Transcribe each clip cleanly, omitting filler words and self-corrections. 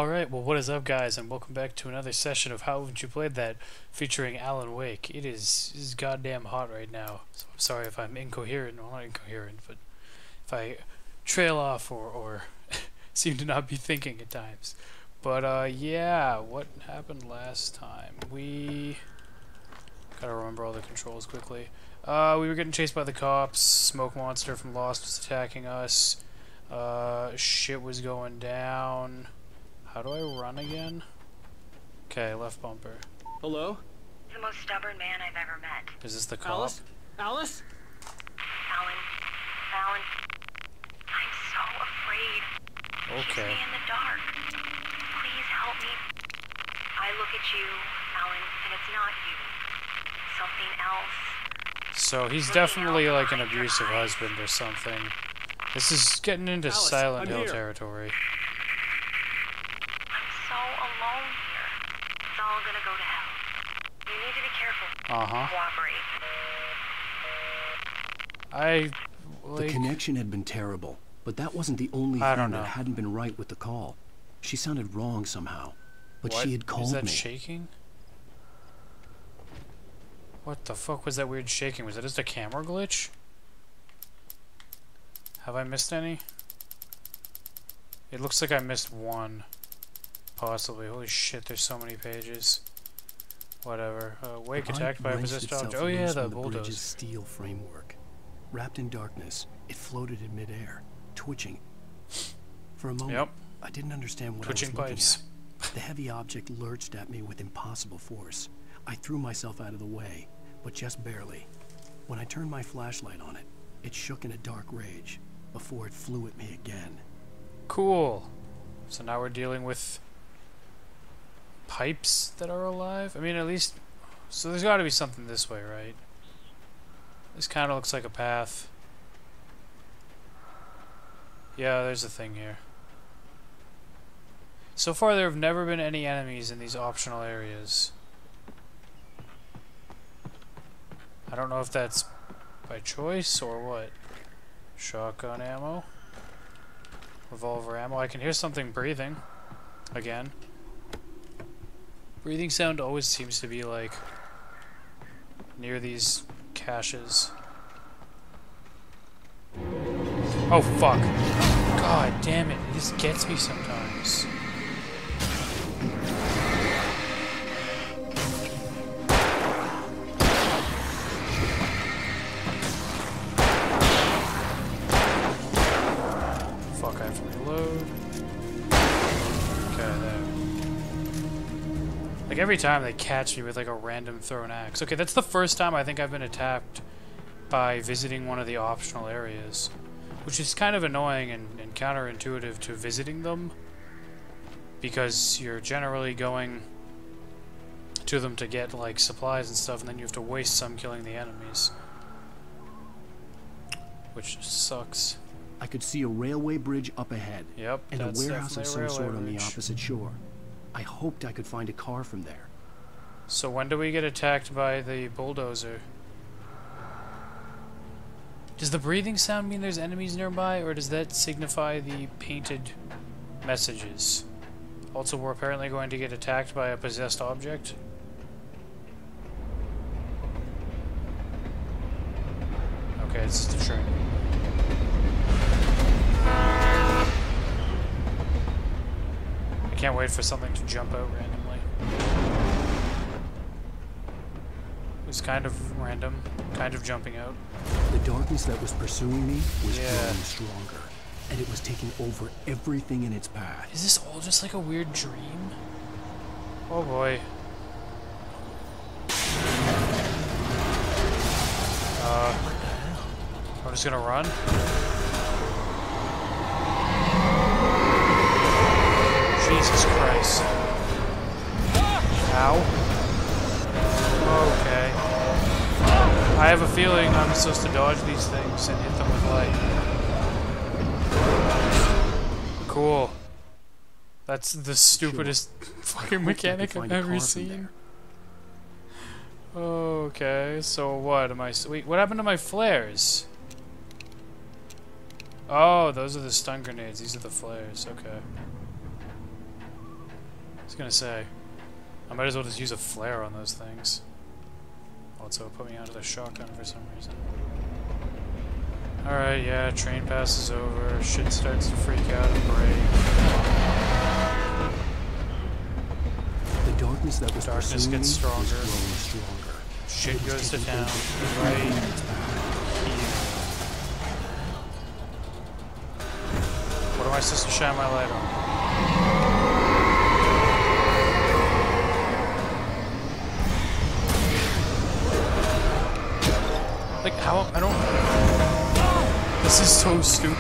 Alright, well what is up guys, and welcome back to another session of How Haven't You Played That, featuring Alan Wake. It is goddamn hot right now, so I'm sorry if I'm incoherent, well not incoherent, but if I trail off or seem to not be thinking at times. But yeah, what happened last time? We gotta remember all the controls quickly. We were getting chased by the cops, smoke monster from Lost was attacking us, shit was going down. How do I run again? Okay, left bumper. Hello? The most stubborn man I've ever met. Is this the cop? Alice? Alice? Alan, I'm so afraid. Okay. Keep me in the dark. Please help me. I look at you, Alan, and it's not you. Something else. So he's definitely like an abusive husband or something. This is getting into Alice, Silent I'm Hill here. territory. So alone here. It's all gonna go to hell. You need to be careful. Uh-huh. Cooperate. The connection had been terrible, but that wasn't the only I thing don't know. that hadn't been right with the call. She sounded wrong somehow, but What? she had called Is that me. shaking? What the fuck was that weird shaking? Was that just a camera glitch? Have I missed any? It looks like I missed one. Possibly. Holy shit, there's so many pages. Whatever. Wake The attacked pipe by a wrenched possessed itself object. Oh yeah, loose the from the bridge's bulldozer. steel framework. Wrapped in darkness, it floated in midair, twitching. For a moment, Yep. I didn't understand what Twitching I was looking pipes. at. The heavy object lurched at me with impossible force. I threw myself out of the way, but just barely. When I turned my flashlight on it, it shook in a dark rage before it flew at me again. Cool. So now we're dealing with pipes that are alive? I mean, at least... So there's got to be something this way, right? This kind of looks like a path. Yeah, there's a thing here. So far, there have never been any enemies in these optional areas. I don't know if that's by choice or what. Shotgun ammo. Revolver ammo. I can hear something breathing. Again. Breathing sound always seems to be like near these caches. Oh fuck. God damn it. It just gets me sometimes. Fuck, I have to reload. Okay, there. Like every time they catch me with like a random thrown axe. Okay, that's the first time I think I've been attacked by visiting one of the optional areas. Which is kind of annoying and counterintuitive to visiting them. Because you're generally going to them to get like supplies and stuff, and then you have to waste some killing the enemies. Which sucks. I could see a railway bridge up ahead, Yep, and a that's warehouse of definitely a some sort railway on the bridge. opposite shore. I hoped I could find a car from there. So when do we get attacked by the bulldozer? Does the breathing sound mean there's enemies nearby, or does that signify the painted messages? Also, we're apparently going to get attacked by a possessed object. Okay, it's just a train. I can't wait for something to jump out randomly. It was kind of random, kind of jumping out. The darkness that was pursuing me was Yeah. growing stronger, and it was taking over everything in its path. Is this all just like a weird dream? Oh boy. I'm just gonna run. Jesus Christ. Ow. Okay. I have a feeling I'm supposed to dodge these things and hit them with light. Cool. That's the stupidest fucking hoped I mechanic could I've find a ever car from seen. there. Okay, so what am I... Wait, what happened to my flares? Oh, those are the stun grenades. These are the flares. Okay. was gonna say, I might as well just use a flare on those things. Also, put me onto the shotgun for some reason. Alright, yeah, train passes over, shit starts to freak out and break. The darkness that was Darkness gets stronger. was growing stronger. Shit goes to town. Right here. What am I supposed to shine my light on? Like, how? I don't... This is so stupid.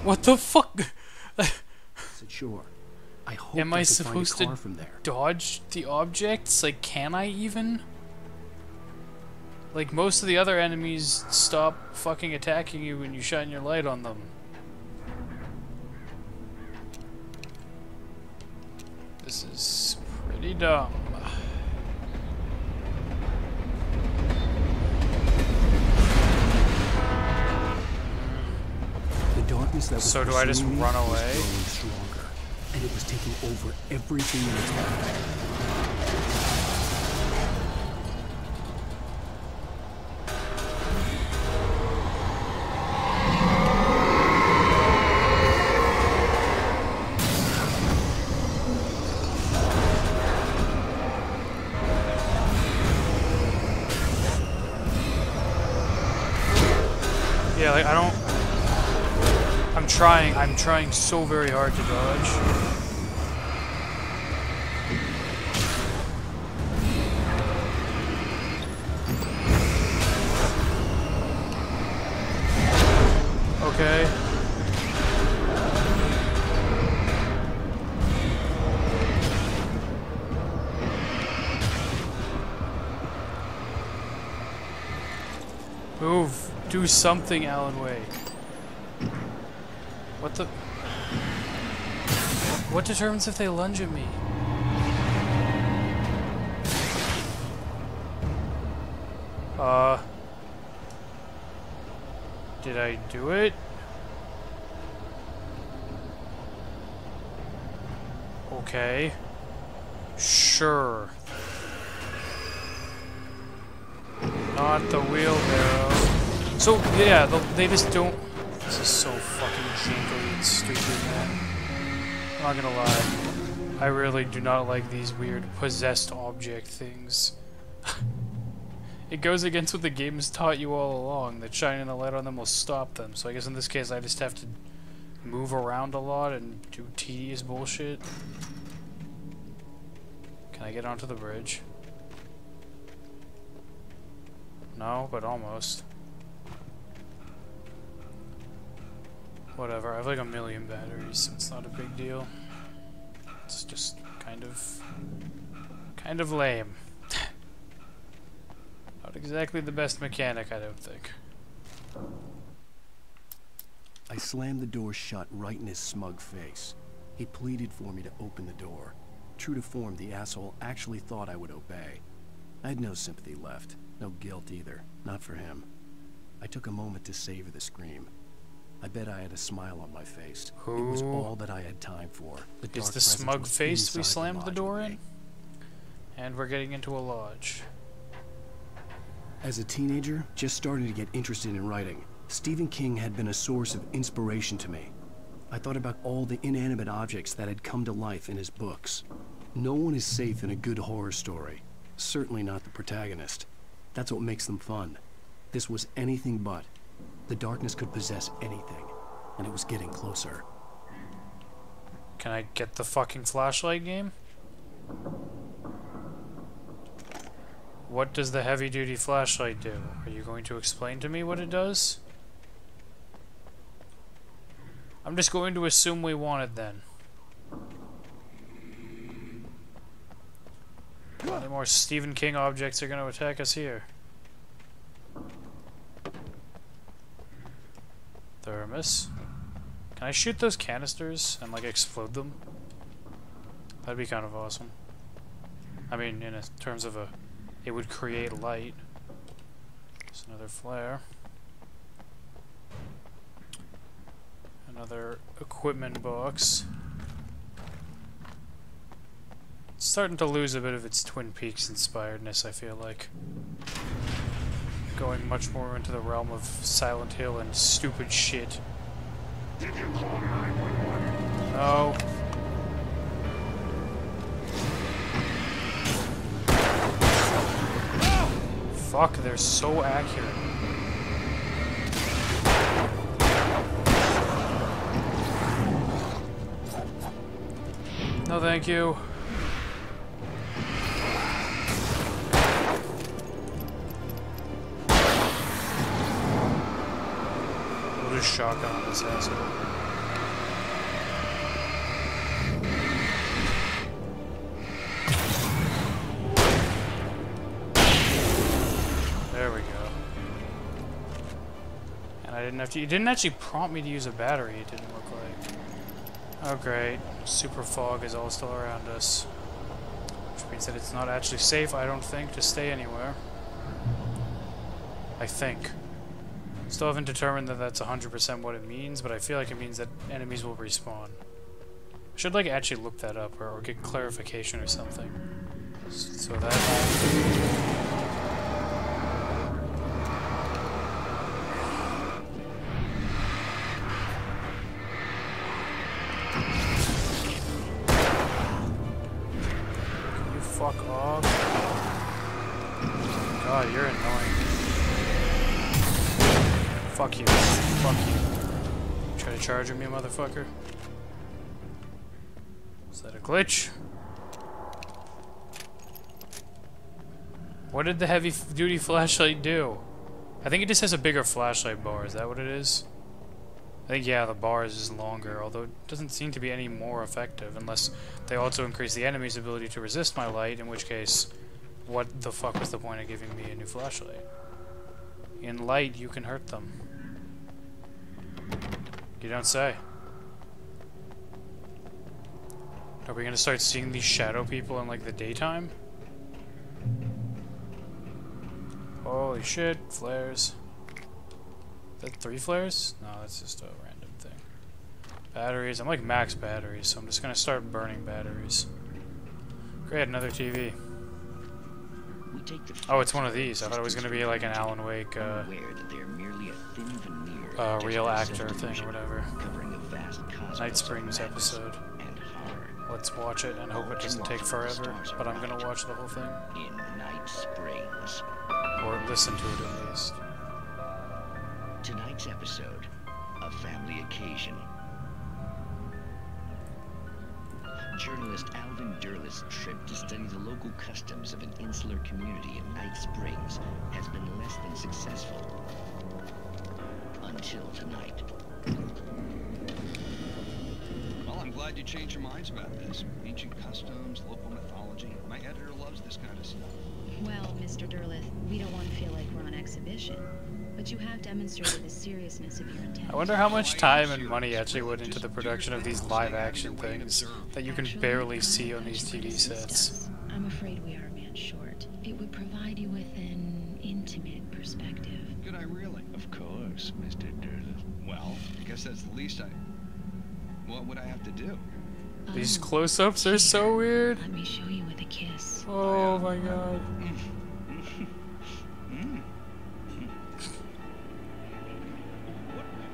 What the fuck? Sure. I hope Am I could supposed find a car to from there. dodge the objects? Like, can I even? Like, most of the other enemies stop fucking attacking you when you shine your light on them. This is pretty dumb. The darkness that was So do I just pursuing me run was away? growing stronger, and it was taking over everything in its path. Yeah, like, I don't... I'm trying so very hard to dodge. Okay. Move. Do something, Alan Wake. What the... What determines if they lunge at me? Did I do it? Okay. Sure. Not the wheelbarrow. So, yeah, they just don't... This is so fucking jingly and stupid, man. I'm not gonna lie. I really do not like these weird possessed object things. It goes against what the game has taught you all along, that shining a light on them will stop them. So I guess in this case I just have to move around a lot and do tedious bullshit. Can I get onto the bridge? No, but almost. Whatever, I have like 1,000,000 batteries, so it's not a big deal. It's just kind of lame. Not exactly the best mechanic, I don't think. I slammed the door shut right in his smug face. He pleaded for me to open the door. True to form, the asshole actually thought I would obey. I had no sympathy left, no guilt either, not for him. I took a moment to savor the scream. I bet I had a smile on my face. It was all that I had time for. Is the smug face we slammed the door in? And we're getting into a lodge. As a teenager, just starting to get interested in writing, Stephen King had been a source of inspiration to me. I thought about all the inanimate objects that had come to life in his books. No one is safe in a good horror story. Certainly not the protagonist. That's what makes them fun. This was anything but. The darkness could possess anything, and it was getting closer. Can I get the fucking flashlight, game? What does the heavy-duty flashlight do? Are you going to explain to me what it does? I'm just going to assume we want it then. How many more Stephen King objects are going to attack us here? Thermos. Can I shoot those canisters and like explode them? That'd be kind of awesome. I mean, in terms of a... It would create light. There's another flare. Another equipment box. It's starting to lose a bit of its Twin Peaks inspiredness, I feel like. Going much more into the realm of Silent Hill and stupid shit. No. Fuck, they're so accurate. No, thank you. We'll just shotgun on this asshole. There we go. And I didn't have to. It didn't actually prompt me to use a battery, it didn't look like. Oh great. Super fog is all still around us. Which means that it's not actually safe, I don't think, to stay anywhere. I think. Still haven't determined that that's 100% what it means, but I feel like it means that enemies will respawn. I should like actually look that up or get clarification or something. So that... Fuck off. God, you're annoying. Fuck you. Fuck you. Try to charge at me, motherfucker. Is that a glitch? What did the heavy-duty flashlight do? I think it just has a bigger flashlight bar. Is that what it is? I think, yeah, the bar is just longer, although it doesn't seem to be any more effective, unless they also increase the enemy's ability to resist my light, in which case, what the fuck was the point of giving me a new flashlight? In light, you can hurt them. You don't say. Are we gonna start seeing these shadow people in, like, the daytime? Holy shit, flares. Is that 3 flares? No, that's just a random thing. Batteries. I'm like max batteries, so I'm just gonna start burning batteries. Great, another TV. Oh, it's one of these. I thought it was gonna be like an Alan Wake, real actor thing or whatever. Night Springs episode. Let's watch it and hope it doesn't take forever, but I'm gonna watch the whole thing. In Night Springs. Or listen to it at least. Tonight's episode, a family occasion. Journalist Alvin Derlis' trip to study the local customs of an insular community in Night Springs has been less than successful. Until tonight. Well, I'm glad you changed your minds about this. Ancient customs, local mythology. My editor loves this kind of stuff. Well, Mr. Derlith, we don't want to feel like we're on exhibition. But you have demonstrated the seriousness of your intent. I wonder how much time and money actually went into the production of these live-action things that you can barely see on these TV sets. I'm afraid we are a man short. It would provide you with an intimate perspective. Could I really? Of course, Mr. Derlith. Well, I guess that's the least I... What would I have to do? These close-ups are so weird. Let me show you with a kiss. Oh my god.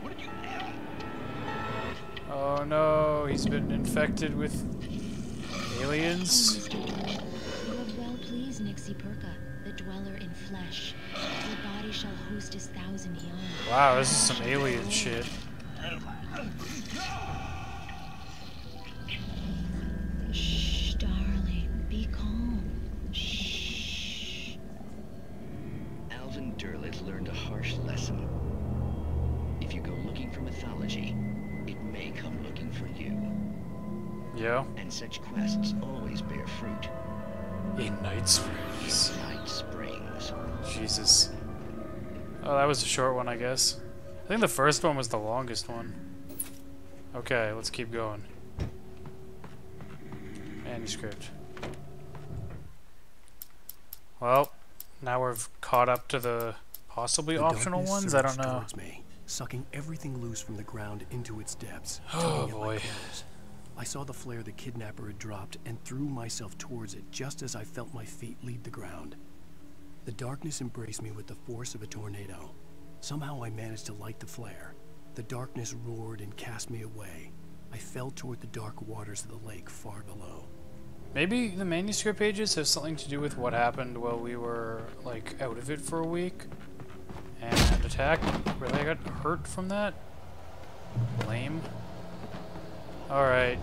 What did you have? Oh no, he's been infected with aliens. Mr. Derlith, you have well pleased Nixie Perka, the dweller in flesh. Your body shall host his 1,000 young. Wow, this is some alien shit. Shh, darling, be calm. Shh. Alvin Derlith learned a harsh lesson. If you go looking for mythology, it may come looking for you. Yeah. And such quests always bear fruit. In Night Springs. Night Springs. Jesus. Oh, that was a short one, I guess. I think the first one was the longest one. Okay, let's keep going. Manuscript. Well, now we've caught up to the possibly optional ones. I don't know. Me, sucking everything loose from the ground into its depths, Oh, tugging at my boy. clothes. I saw the flare the kidnapper had dropped and threw myself towards it just as I felt my feet leave the ground. The darkness embraced me with the force of a tornado. Somehow I managed to light the flare. The darkness roared and cast me away. I fell toward the dark waters of the lake far below. Maybe the manuscript pages have something to do with what happened while we were, like, out of it for a week. And attacked. Really, I got hurt from that? Lame. Alright.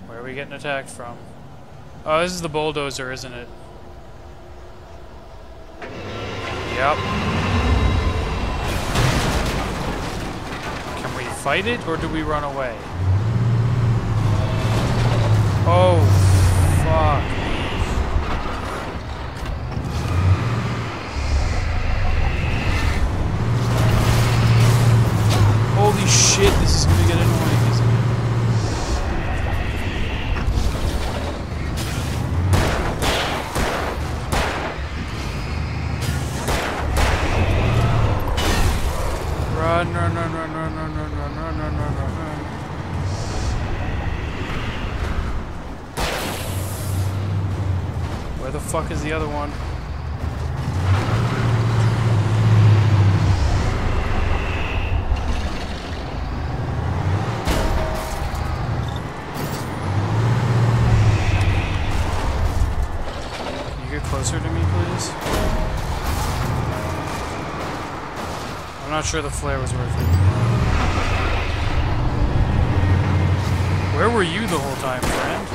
Where are we getting attacked from? Oh, this is the bulldozer, isn't it? Yep. Can we fight it, or do we run away? Oh, fuck. Holy shit, this is gonna get annoying, isn't it? Run, run, run, run, run, run, run, run, run, run, run, run, run. Where the fuck is the other one? Can you get closer to me, please? I'm not sure the flare was worth it. Where were you the whole time, friend?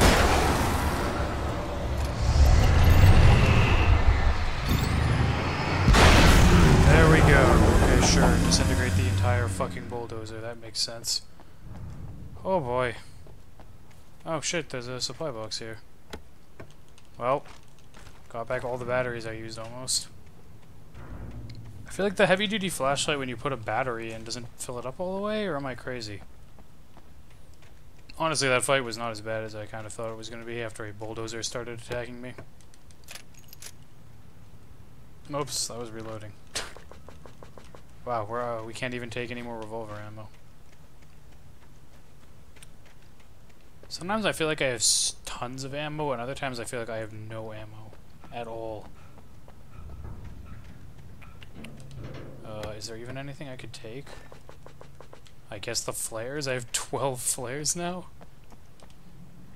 There we go. Okay, sure. Disintegrate the entire fucking bulldozer. That makes sense. Oh boy. Oh shit, there's a supply box here. Well, got back all the batteries I used almost. I feel like the heavy-duty flashlight, when you put a battery in, doesn't fill it up all the way, or am I crazy? Honestly, that fight was not as bad as I kind of thought it was going to be after a bulldozer started attacking me. Oops, that was reloading. Wow, we can't even take any more revolver ammo. Sometimes I feel like I have tons of ammo, and other times I feel like I have no ammo at all. Is there even anything I could take? I guess the flares? I have 12 flares now?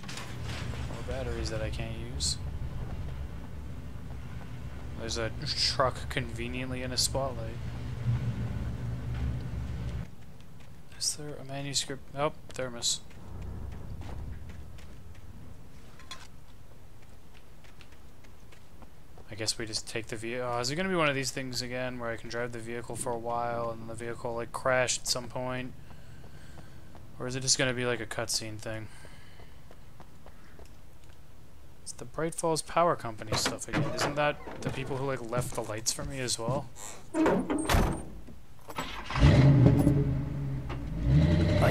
More batteries that I can't use. There's a truck conveniently in a spotlight. Is there a manuscript? Oh, thermos. I guess we just take the vehicle. Oh, is it going to be one of these things again where I can drive the vehicle for a while and the vehicle like crash at some point? Or is it just going to be like a cutscene thing? It's the Bright Falls Power Company stuff again. Isn't that the people who like left the lights for me as well? I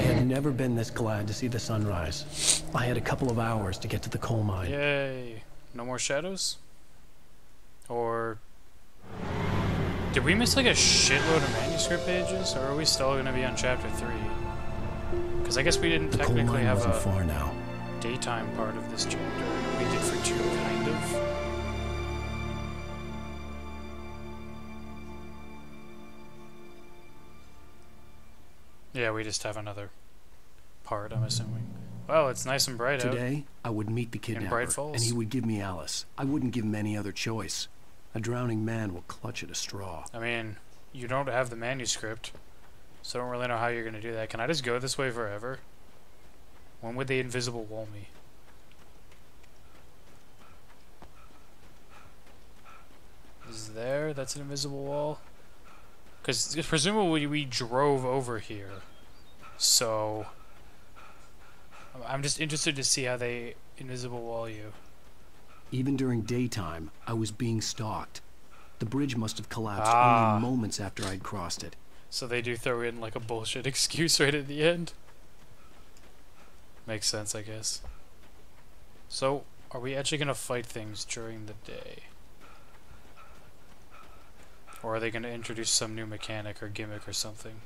had never been this glad to see the sunrise. I had a couple of hours to get to the coal mine. Yay. No more shadows? Or did we miss like a shitload of manuscript pages, or are we still going to be on chapter 3? Because I guess we didn't technically have a far now. daytime part of this chapter. We did for 2, kind of. Yeah, we just have another part, I'm assuming. Well, it's nice and bright out. Today, I would meet the Bright kidnapper, Falls. and he would give me Alice. I wouldn't give him any other choice. A drowning man will clutch at a straw. I mean, you don't have the manuscript, so I don't really know how you're going to do that. Can I just go this way forever? When would they invisible wall me? Is there? That's an invisible wall? Because presumably we drove over here. So I'm just interested to see how they invisible wall you. Even during daytime, I was being stalked. The bridge must have collapsed Ah. only moments after I'd crossed it. So they do throw in like a bullshit excuse right at the end. Makes sense, I guess. So, are we actually gonna fight things during the day? Or are they going to introduce some new mechanic or gimmick or something?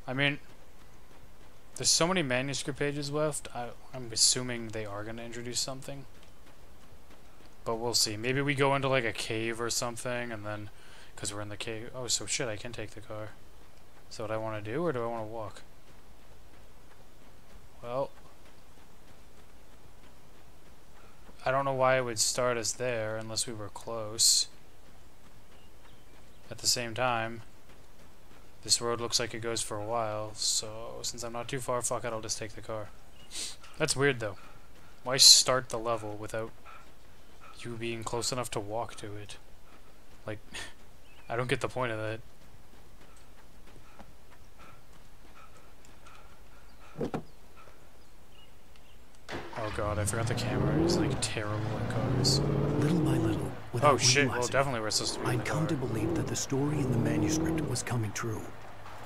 I mean, there's so many manuscript pages left, I'm assuming they are going to introduce something. But we'll see. Maybe we go into like a cave or something, and then, because we're in the cave. Oh, so shit, I can take the car. Is that what I want to do, or do I want to walk? Well, I don't know why it would start us there unless we were close. At the same time, this road looks like it goes for a while, so since I'm not too far, fuck it, I'll just take the car. That's weird though. Why start the level without you being close enough to walk to it? Like, I don't get the point of that. Oh god, I forgot the camera is like terrible in cars. Little by little, without Oh shit, well realizing definitely we're supposed to be in the I'd come car. to believe that the story in the manuscript was coming true.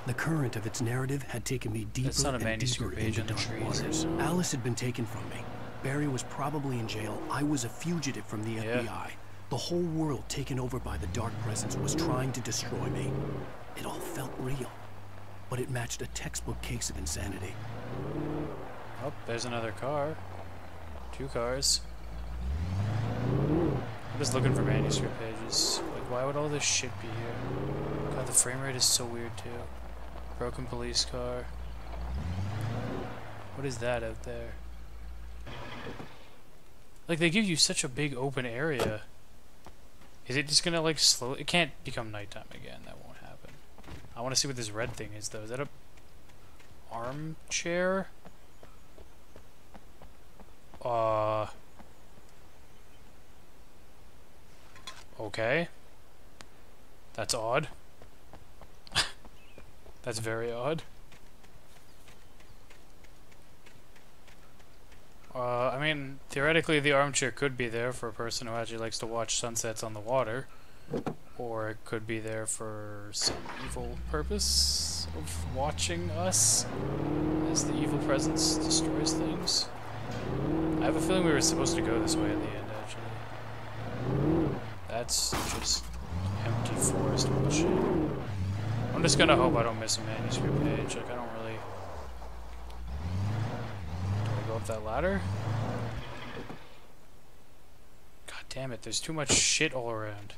The current of its narrative had taken me deeper That's not a and manuscript deeper page into in the dark trees, waters. is it? Alice had been taken from me. Barry was probably in jail. I was a fugitive from the FBI. The whole world taken over by the dark presence was trying to destroy me. It all felt real, but it matched a textbook case of insanity. Oh, there's another car. 2 cars. I'm just looking for manuscript pages. Like, why would all this shit be here? God, the frame rate is so weird too. Broken police car. What is that out there? Like, they give you such a big open area. Is it just gonna, like, slow? It can't become nighttime again. That won't happen. I want to see what this red thing is, though. Is that a armchair? Okay. That's odd. That's very odd. I mean, theoretically the armchair could be there for a person who actually likes to watch sunsets on the water. Or it could be there for some evil purpose of watching us as the evil presence destroys things. I have a feeling we were supposed to go this way in the end, actually. That's just empty forest bullshit. I'm just gonna hope I don't miss a manuscript page. Like, I don't really... Do I go up that ladder? God damn it, there's too much shit all around.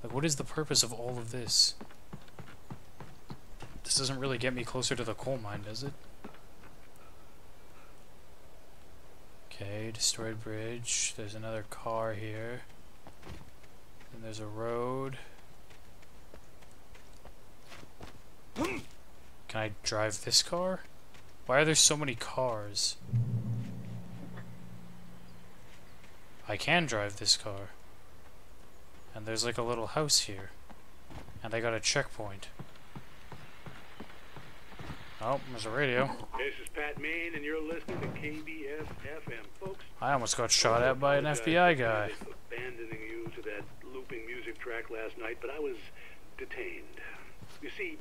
Like, what is the purpose of all of this? This doesn't really get me closer to the coal mine, does it? Okay, destroyed bridge. There's another car here. And there's a road. Can I drive this car? Why are there so many cars? I can drive this car. And there's like a little house here. And I got a checkpoint. Oh, there's a radio. This is Pat Main, and you're listening to KBS FM, folks. I almost got shot at by an FBI guy. Abandoning you to that looping music track last night, but I was detained. You see,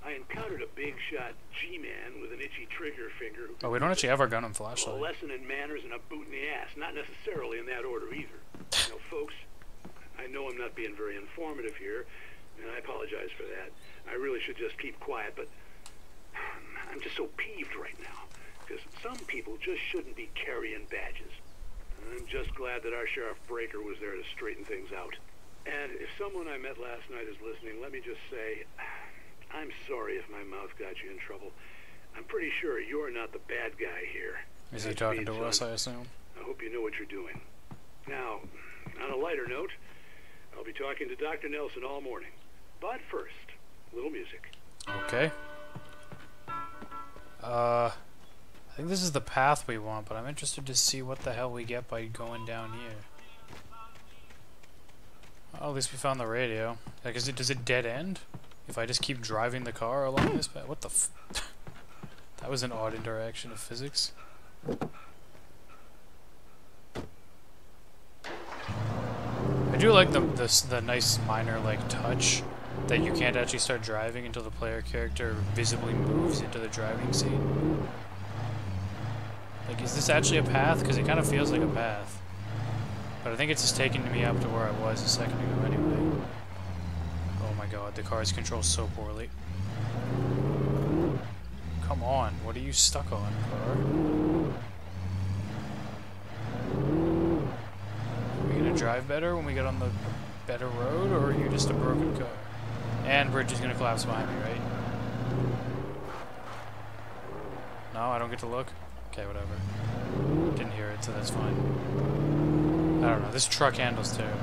I encountered a big shot G-man with an itchy trigger finger. Oh, we don't actually have our gun and A flashlight. lesson in manners and a boot in the ass, not necessarily in that order either. You know, folks, I know I'm not being very informative here, and I apologize for that. I really should just keep quiet, but I'm just so peeved right now, because some people just shouldn't be carrying badges. I'm just glad that our Sheriff Breaker was there to straighten things out. And if someone I met last night is listening, let me just say, I'm sorry if my mouth got you in trouble. I'm pretty sure you're not the bad guy here. Is he talking to us, I assume? I hope you know what you're doing. Now, on a lighter note, I'll be talking to Dr. Nelson all morning. But first, a little music. Okay. I think this is the path we want, but I'm interested to see what the hell we get by going down here. Oh, at least we found the radio. Like, does it dead end? If I just keep driving the car along this path? What the f... That was an odd interaction of physics. I do like the nice minor, like, touch that you can't actually start driving until the player character visibly moves into the driving seat. Like, is this actually a path? Because it kind of feels like a path. But I think it's just taking me up to where I was a second ago anyway. Oh my god, the car is controlled so poorly. Come on, what are you stuck on, car? Are we gonna drive better when we get on the better road, or are you just a broken car? And bridge is gonna collapse behind me, right? No, I don't get to look? Okay, whatever. Didn't hear it, so that's fine. I don't know, this truck handles terribly.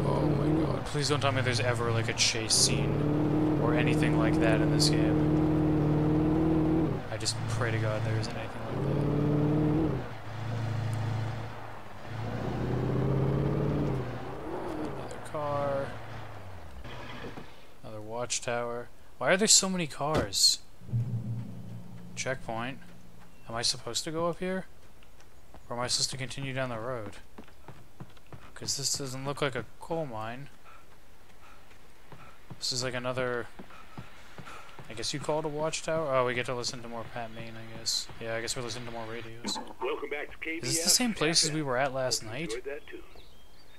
Oh my god, please don't tell me there's ever like a chase scene or anything like that in this game. I just pray to god there isn't anything like that. Another car. Another watchtower. Why are there so many cars? Checkpoint. Am I supposed to go up here? Or am I supposed to continue down the road? Because this doesn't look like a coal mine. This is like another... I guess you call it a watchtower? Oh, we get to listen to more Pat Maine, I guess. Yeah, I guess we're listening to more radios. Welcome back to KBS. Is this the same place as we were at last night? Enjoyed that tune.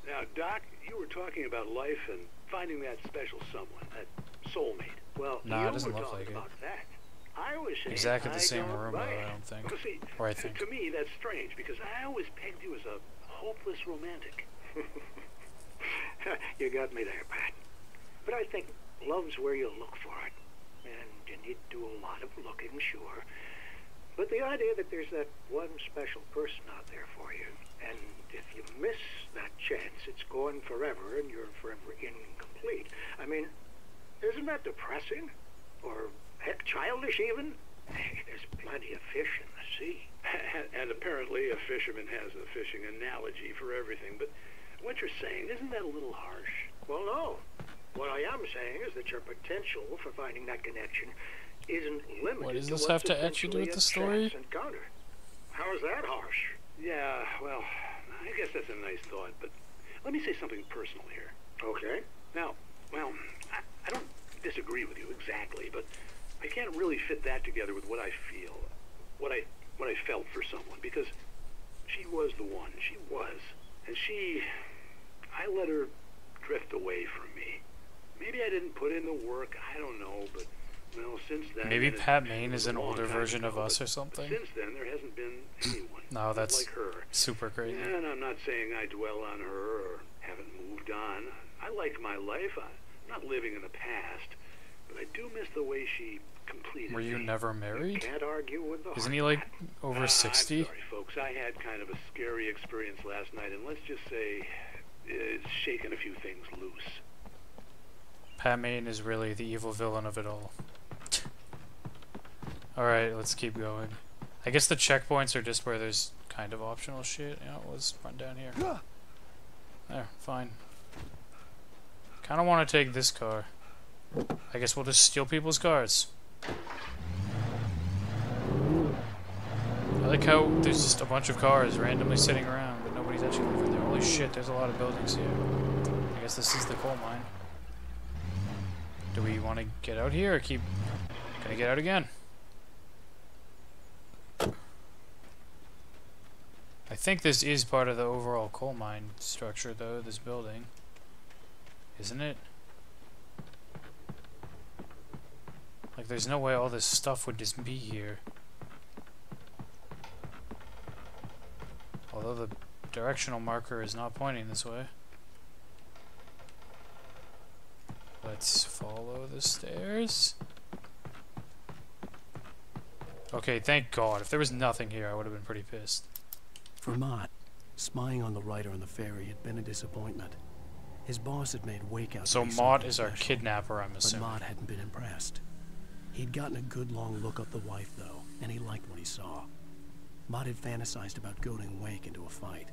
Now, Doc, you were talking about life and finding that special someone, that soulmate. Well, Nah, it doesn't look like it. That. I was saying Exactly the I same don't room, though, buy it. I don't think. Well, see, Or I think. to me, that's strange, because I always pegged you as a hopeless romantic. You got me there, Pat. But I think love's where you look for it. And you need to do a lot of looking, sure. But the idea that there's that one special person out there for you, and if you miss that chance, it's gone forever, and you're forever incomplete. I mean, isn't that depressing? Or, heck, childish even? Hey, there's plenty of fish in the sea. And apparently a fisherman has a fishing analogy for everything, but what you're saying, isn't that a little harsh? Well, no. What I am saying is that your potential for finding that connection isn't limited. What does to this what's have to actually do with the essentially a story? chance encounter. How is that harsh? Yeah, well, I guess that's a nice thought, but let me say something personal here. Okay. Now, well, I don't disagree with you exactly, but I can't really fit that together with what I feel, what I felt for someone, because she was the one. She was. And I let her drift away from me. Maybe I didn't put in the work, I don't know, but, well, since then... Maybe and Pat it Maine was is a an long older time version ago, of us but or something. Since then, there hasn't been anyone No, that's like her. super crazy. And I'm not saying I dwell on her or haven't moved on. I like my life. I'm not living in the past, but I do miss the way she completed Were you me. never married? Can't argue with the Isn't heart, he like Pat. over 60? I'm sorry, folks. I had kind of a scary experience last night, and let's just say it's shaken a few things loose. Pat Maine is really the evil villain of it all. Alright, let's keep going. I guess the checkpoints are just where there's kind of optional shit. You know, let's run down here. There, fine. Kinda wanna take this car. I guess we'll just steal people's cars. I like how there's just a bunch of cars randomly sitting around, but nobody's actually living there. Holy shit, there's a lot of buildings here. I guess this is the coal mine. Do we want to get out here or keep... Can I get out again? I think this is part of the overall coal mine structure, though, this building. Isn't it? Like, there's no way all this stuff would just be here. Although the directional marker is not pointing this way. Let's follow the stairs. Okay, thank God. If there was nothing here, I would have been pretty pissed. For Mott, spying on the writer on the ferry had been a disappointment. His boss had made Wake out. So Mott is our kidnapper, I'm But assuming. Mott hadn't been impressed. He'd gotten a good long look at the wife, though, and he liked what he saw. Mott had fantasized about goading Wake into a fight,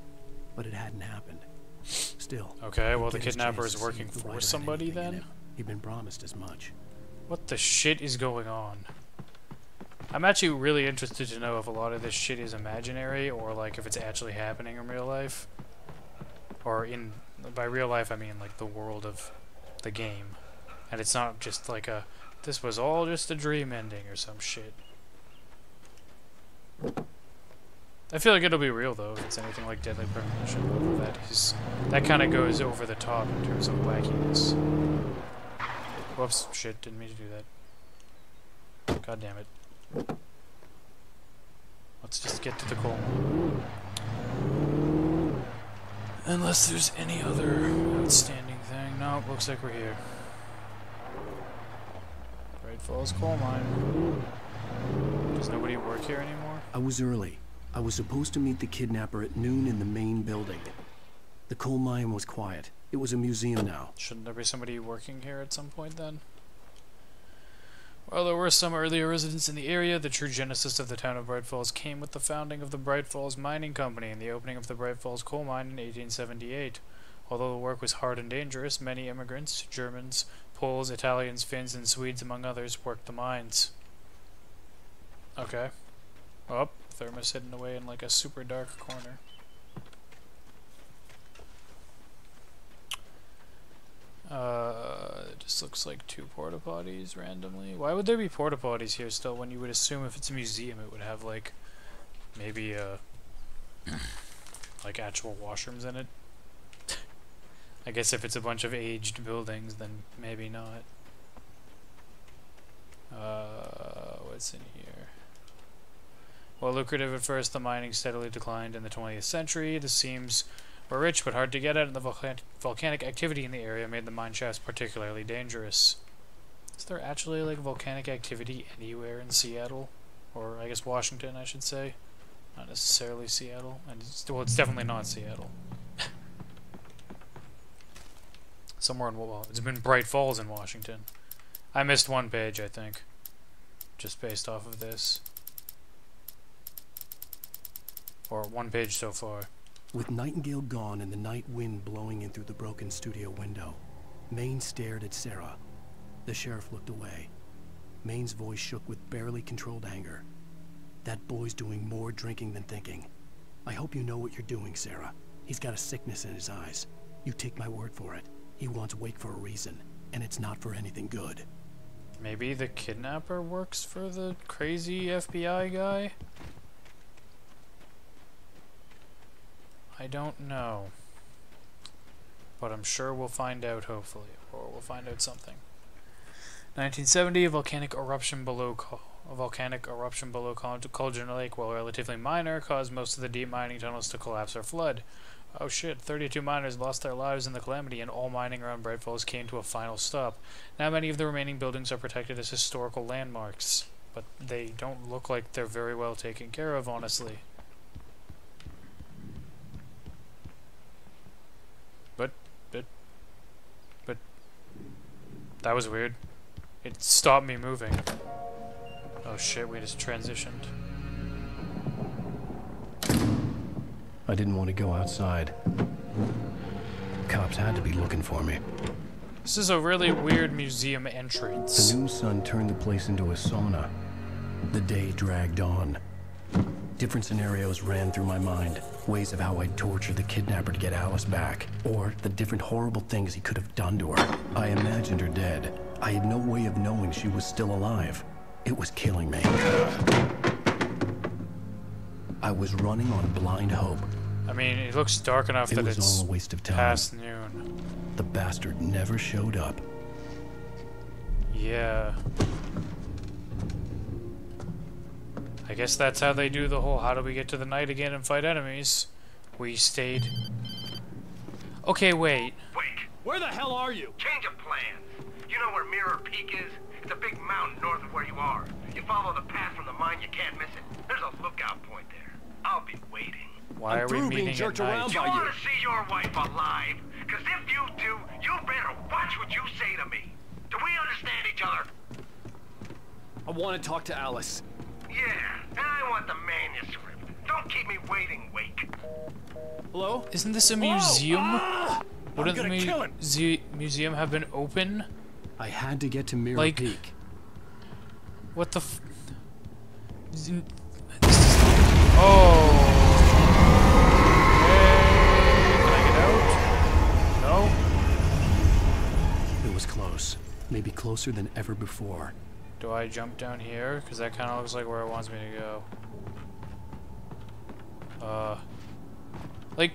but it hadn't happened. Still, Okay, well, the he'd get his kidnapper chance is to see working if the for writer had somebody anything in then? him. He'd been promised as much. What the shit is going on? I'm actually really interested to know if a lot of this shit is imaginary or like if it's actually happening in real life. Or in by real life I mean like the world of the game. And it's not just like a this was all just a dream ending or some shit. I feel like it'll be real though if it's anything like Deadly Premonition. That kind of goes over the top in terms of wackiness. Whoops, shit, didn't mean to do that. God damn it. Let's just get to the coal mine. Unless there's any other outstanding thing. No, looks like we're here. Bright Falls coal mine. Does nobody work here anymore? I was early. I was supposed to meet the kidnapper at noon in the main building. The coal mine was quiet. It was a museum now. Shouldn't there be somebody working here at some point then? While there were some earlier residents in the area, the true genesis of the town of Bright Falls came with the founding of the Bright Falls Mining Company and the opening of the Bright Falls coal mine in 1878. Although the work was hard and dangerous, many immigrants, Germans, Poles, Italians, Finns, and Swedes, among others, worked the mines. Okay. Oh, Thermos hidden away in like a super dark corner. It just looks like 2 porta potties randomly. Why would there be porta potties here still when you would assume if it's a museum it would have like maybe like actual washrooms in it? I guess if it's a bunch of aged buildings then maybe not. What's in here? While lucrative at first, the mining steadily declined in the 20th century. The seams were rich but hard to get at, and the volcanic activity in the area made the mine shafts particularly dangerous. Is there actually like volcanic activity anywhere in Seattle? Or I guess Washington, I should say. Not necessarily Seattle. And well, it's definitely not Seattle. Somewhere in, well, it's been Bright Falls in Washington. I missed one page, I think. Just based off of this. Or one page so far. With Nightingale gone and the night wind blowing in through the broken studio window, Maine stared at Sarah. The sheriff looked away. Maine's voice shook with barely controlled anger. That boy's doing more drinking than thinking. I hope you know what you're doing, Sarah. He's got a sickness in his eyes. You take my word for it. He wants Wake for a reason, and it's not for anything good. Maybe the kidnapper works for the crazy FBI guy? I don't know. But I'm sure we'll find out, hopefully. Or we'll find out something. 1970, a volcanic eruption below Cauldron Lake, while relatively minor, caused most of the deep mining tunnels to collapse or flood. Oh shit, 32 miners lost their lives in the calamity, and all mining around Bright Falls came to a final stop. Now many of the remaining buildings are protected as historical landmarks, but they don't look like they're very well taken care of, honestly. But that was weird. It stopped me moving. Oh shit, we just transitioned. I didn't want to go outside. Cops had to be looking for me. This is a really weird museum entrance. The noon sun turned the place into a sauna. The day dragged on. Different scenarios ran through my mind. Ways of how I'd torture the kidnapper to get Alice back. Or the different horrible things he could have done to her. I imagined her dead. I had no way of knowing she was still alive. It was killing me. I was running on blind hope. I mean, it looks dark enough that it's all a waste of time. Past noon. The bastard never showed up. Yeah. I guess that's how they do the whole how do we get to the night again and fight enemies. We stayed. Okay, wait. Wake! Where the hell are you? Change of plans. You know where Mirror Peak is? It's a big mountain north of where you are. You follow the path from the mine, you can't miss it. There's a lookout point there. I'll be waiting. Why are we meeting at night? Do you want to see your wife alive? Because if you do, you better watch what you say to me. Do we understand each other? I want to talk to Alice. Yeah, and I want the manuscript. Don't keep me waiting, Wake. Hello? Isn't this a museum? Ah! Wouldn't the museum have been open? I had to get to Mirror Peak. What the f... Oh! Hey, can I get out? No? It was close. Maybe closer than ever before. Do I jump down here? Because that kind of looks like where it wants me to go. Like,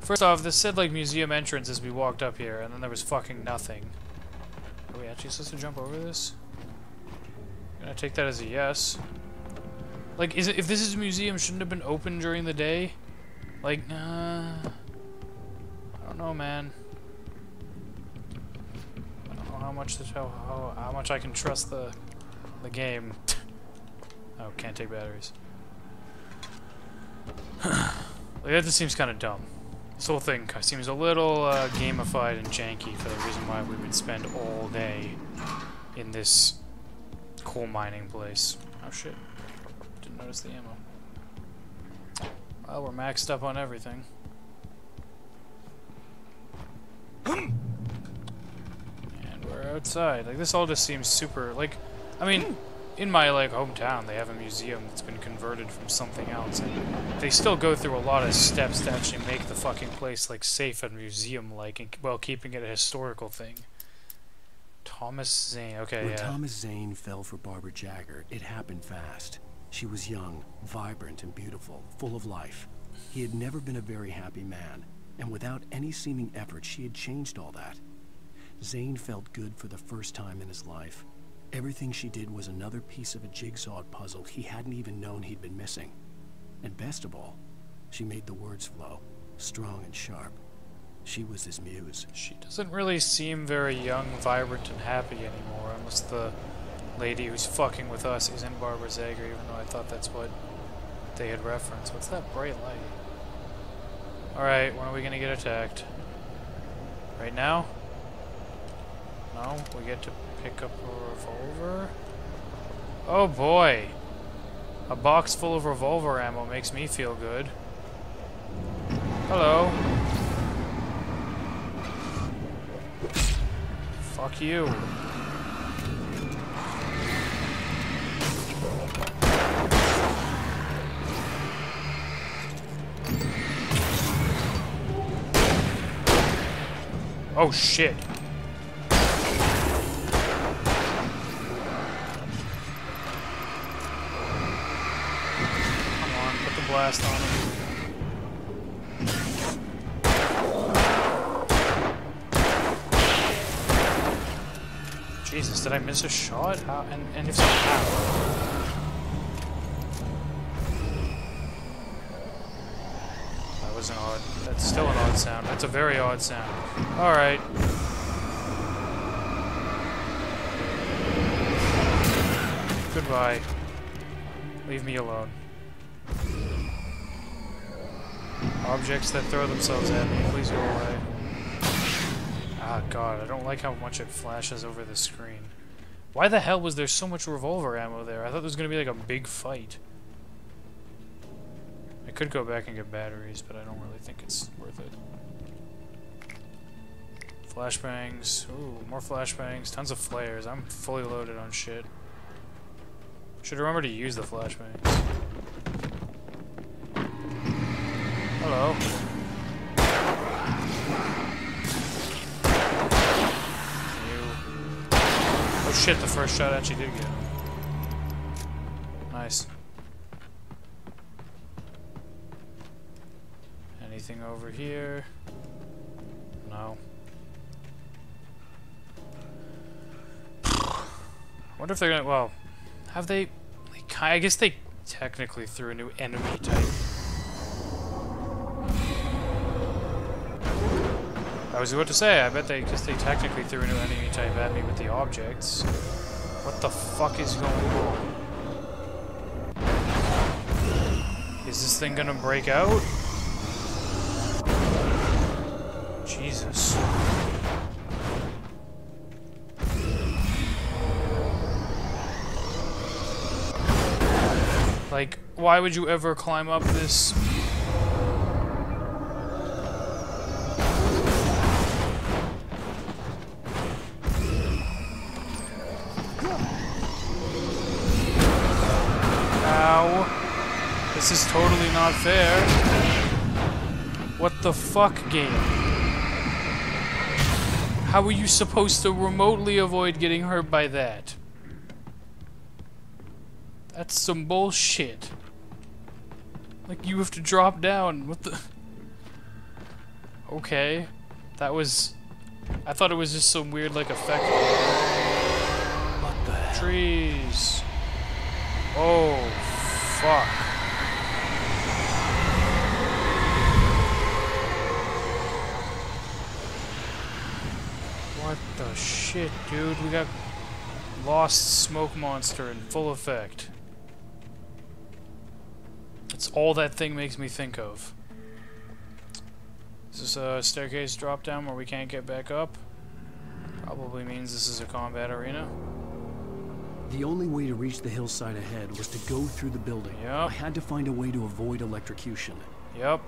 first off, this said, like, museum entrance as we walked up here, and then there was fucking nothing. Are we actually supposed to jump over this? Gonna take that as a yes. Like, if this is a museum, shouldn't it have been open during the day? Like, I don't know, man. I don't know how much how much I can trust the game. Oh, can't take batteries. Like, that just seems kind of dumb. This whole thing seems a little gamified and janky for the reason why we would spend all day in this coal mining place. Oh shit. Didn't notice the ammo. Well, we're maxed up on everything. And we're outside. Like, this all just seems super, like, I mean, in my, like, hometown, they have a museum that's been converted from something else, and they still go through a lot of steps to actually make the fucking place, like, safe and museum-like, and, well, keeping it a historical thing. Thomas Zane, okay, When yeah. Thomas Zane fell for Barbara Jagger, it happened fast. She was young, vibrant, and beautiful, full of life. He had never been a very happy man, and without any seeming effort, she had changed all that. Zane felt good for the first time in his life. Everything she did was another piece of a jigsaw puzzle he hadn't even known he'd been missing. And best of all, she made the words flow, strong and sharp. She was his muse. She doesn't really seem very young, vibrant, and happy anymore, unless the lady who's fucking with us isn't Barbara Zager, even though I thought that's what they had referenced. What's that bright light? Alright, when are we gonna get attacked? Right now? No? We get to pick up a revolver? Oh boy! A box full of revolver ammo makes me feel good. Hello. Fuck you. Oh shit. Come on, put the blast on him. Jesus, did I miss a shot? How? And if so, how? That was an odd. That's still an odd sound. That's a very odd sound. Alright. Goodbye. Leave me alone. Objects that throw themselves at me, please go away. Ah, God, I don't like how much it flashes over the screen. Why the hell was there so much revolver ammo there? I thought there was going to be like a big fight. I could go back and get batteries, but I don't really think it's worth it. Flashbangs. Ooh, more flashbangs. Tons of flares. I'm fully loaded on shit. Should remember to use the flashbangs. Hello. Oh shit, the first shot actually did get him. Nice. Anything over here? No. I wonder if they're gonna, well, have they, like, I guess they technically threw a new enemy type. I was about to say, I bet because they technically threw a new enemy type at me with the objects. What the fuck is going on? Is this thing gonna break out? Jesus. Like, why would you ever climb up this? Ow. This is totally not fair. What the fuck, game? How are you supposed to remotely avoid getting hurt by that? That's some bullshit. Like, you have to drop down. What the... Okay. That was... I thought it was just some weird, like, effect. What the hell? Trees. Oh, fuck. What the shit, dude? We got Lost Smoke Monster in full effect. That's all that thing makes me think of. Is this a staircase drop down where we can't get back up? Probably means this is a combat arena. The only way to reach the hillside ahead was to go through the building. Yep. I had to find a way to avoid electrocution. Yep.